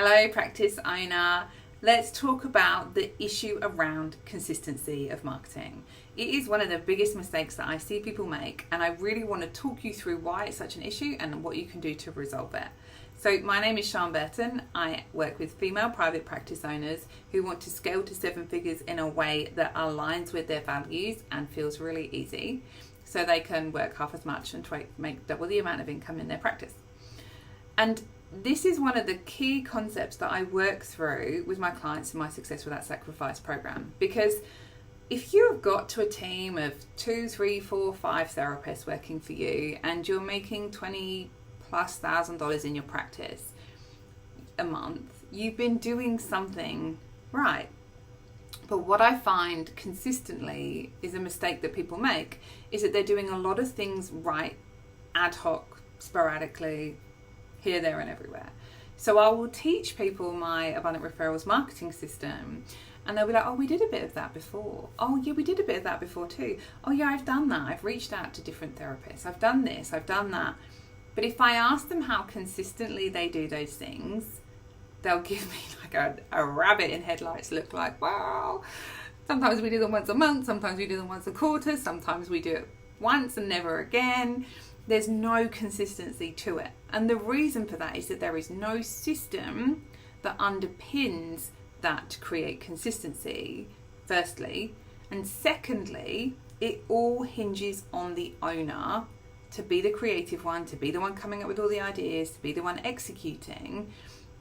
Hello, practice owner. Let's talk about the issue around consistency of marketing. It is one of the biggest mistakes that I see people make, and I really want to talk you through why it's such an issue and what you can do to resolve it. So my name is Sian Burton. I work with female private practice owners who want to scale to 7 figures in a way that aligns with their values and feels really easy, so they can work half as much and make double the amount of income in their practice. And this is one of the key concepts that I work through with my clients in my Success Without Sacrifice program. Because if you've got to a team of 2, 3, 4, 5 therapists working for you and you're making $20,000+ in your practice a month, you've been doing something right. But what I find consistently is a mistake that people make is that they're doing a lot of things right, ad hoc, sporadically, here, there, and everywhere. So I will teach people my Abundant Referrals marketing system, and they'll be like, oh, we did a bit of that before. Oh, yeah, we did a bit of that before too. Oh, yeah, I've done that. I've reached out to different therapists. I've done this, I've done that. But if I ask them how consistently they do those things, they'll give me like a rabbit in headlights look, like, wow. Sometimes we do them once a month, sometimes we do them once a quarter, sometimes we do it once and never again. There's no consistency to it. And the reason for that is that there is no system that underpins that to create consistency, firstly. And secondly, it all hinges on the owner to be the creative one, to be the one coming up with all the ideas, to be the one executing.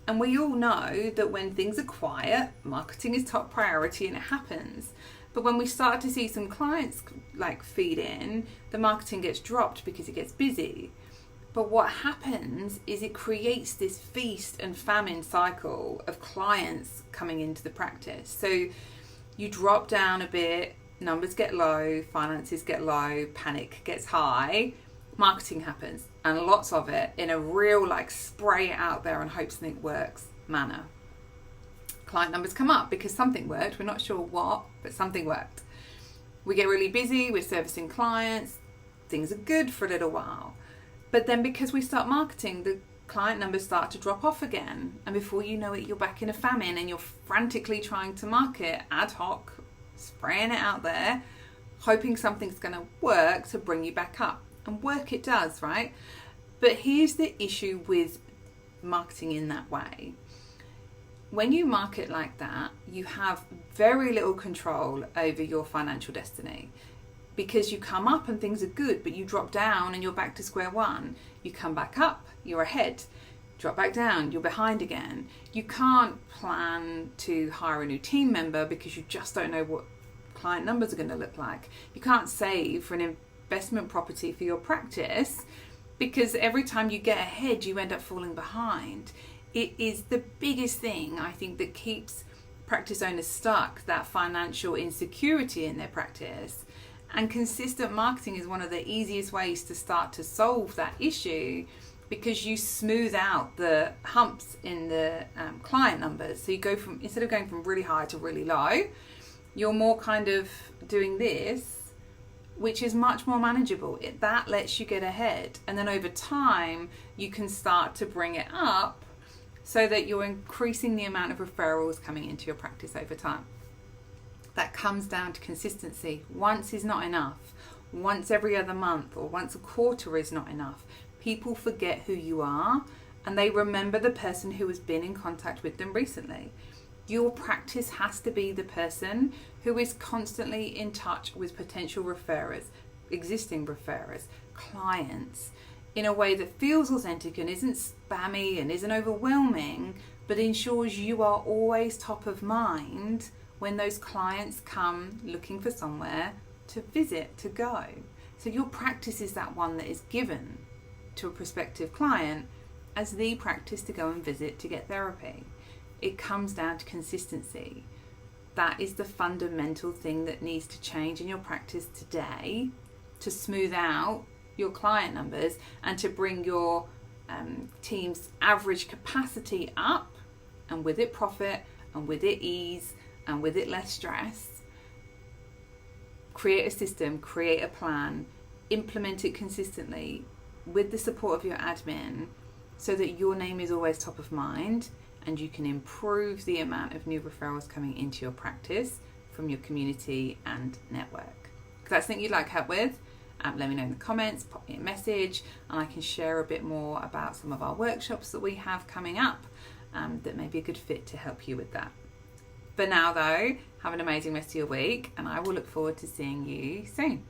And we all know that when things are quiet, marketing is top priority and it happens. But when we start to see some clients like feed in, the marketing gets dropped because it gets busy. But what happens is it creates this feast and famine cycle of clients coming into the practice. So you drop down a bit, numbers get low, finances get low, panic gets high, marketing happens, and lots of it in a real like spray it out there and hope something works manner. Client numbers come up because something worked. We're not sure what, but something worked. We get really busy, we're servicing clients, things are good for a little while. But then because we start marketing, the client numbers start to drop off again. And before you know it, you're back in a famine and you're frantically trying to market ad hoc, spraying it out there, hoping something's going to work to bring you back up. And work it does, right? But here's the issue with marketing in that way. When you market like that, you have very little control over your financial destiny, because you come up and things are good, but you drop down and you're back to square one. You come back up, you're ahead. Drop back down, you're behind again. You can't plan to hire a new team member because you just don't know what client numbers are going to look like. You can't save for an investment property for your practice because every time you get ahead, you end up falling behind. It is the biggest thing, I think, that keeps practice owners stuck, that financial insecurity in their practice. And consistent marketing is one of the easiest ways to start to solve that issue, because you smooth out the humps in the client numbers. So you go from, instead of going from really high to really low, you're more kind of doing this, which is much more manageable. That lets you get ahead. And then over time, you can start to bring it up so that you're increasing the amount of referrals coming into your practice over time. That comes down to consistency. Once is not enough. Once every other month or once a quarter is not enough. People forget who you are and they remember the person who has been in contact with them recently. Your practice has to be the person who is constantly in touch with potential referrers, existing referrers, clients, in a way that feels authentic and isn't spammy and isn't overwhelming, but ensures you are always top of mind when those clients come looking for somewhere to visit, to go. So your practice is that one that is given to a prospective client as the practice to go and visit to get therapy. It comes down to consistency. That is the fundamental thing that needs to change in your practice today to smooth out your client numbers and to bring your team's average capacity up, and with it profit, and with it ease, and with it less stress. Create a system, create a plan, implement it consistently with the support of your admin so that your name is always top of mind and you can improve the amount of new referrals coming into your practice from your community and network. If that's something you'd like help with, let me know in the comments, pop me a message, and I can share a bit more about some of our workshops that we have coming up that may be a good fit to help you with that. For now though, have an amazing rest of your week, and I will look forward to seeing you soon.